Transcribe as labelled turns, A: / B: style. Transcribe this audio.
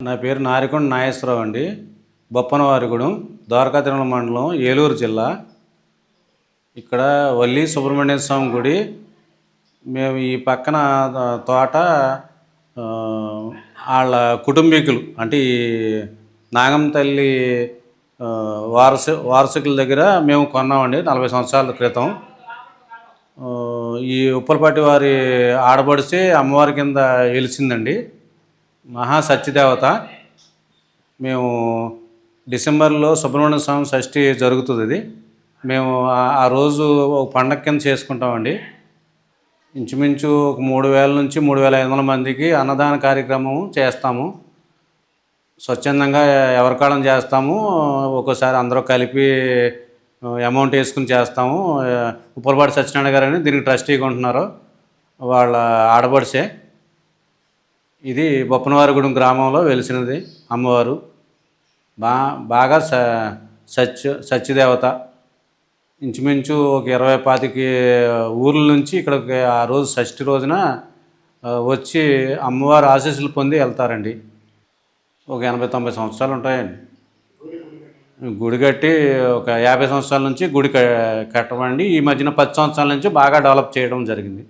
A: నా పేరు నారికొండ నాగేశ్వరరావు అండి. బొప్పనవారిగూడెం, ద్వారకా తిరుమల మండలం, ఏలూరు జిల్లా. ఇక్కడ వల్లి సుబ్రహ్మణ్య స్వామి గుడి. మేము ఈ పక్కన తోట వాళ్ళ కుటుంబీకులు అంటే ఈ నాగమ్మ తల్లి వారసుకుల దగ్గర మేము కొన్నామండి 40 సంవత్సరాల క్రితం. ఈ ఉప్పలపాటి వారి ఆడబడిసి అమ్మవారి కింద వెలిసిందండి, మహా సత్యదేవత. మేము డిసెంబర్లో సుబ్రహ్మణ్య స్వామి షష్ఠి జరుగుతుంది. ఇది మేము ఆ రోజు ఒక పండగ కింద చేసుకుంటామండి. ఇంచుమించు ఒక 3000 నుంచి 3500 మందికి అన్నదాన కార్యక్రమం చేస్తాము. స్వచ్ఛందంగా ఎవరికాలం చేస్తాము, ఒక్కోసారి అందరూ కలిపి అమౌంట్ వేసుకుని చేస్తాము. ఉప్పలపాటి సత్యనారాయణ గారని దీనికి ట్రస్టీగా ఉంటున్నారు, వాళ్ళ ఆడబడిసే. ఇది బొప్పనవారిగూడెం గ్రామంలో వెలిసినది అమ్మవారు. బాగా సత్యదేవత. ఇంచుమించు ఒక 20-25 ఊర్ల నుంచి ఇక్కడికి ఆ రోజు షష్ఠి రోజున వచ్చి అమ్మవారి ఆశీస్సులు పొంది వెళ్తారండి. ఒక 80-90 సంవత్సరాలు ఉంటాయండి. గుడి కట్టి ఒక 50 సంవత్సరాల నుంచి గుడి కట్టమండి. ఈ మధ్యన 10 సంవత్సరాల నుంచి బాగా డెవలప్ చేయడం జరిగింది.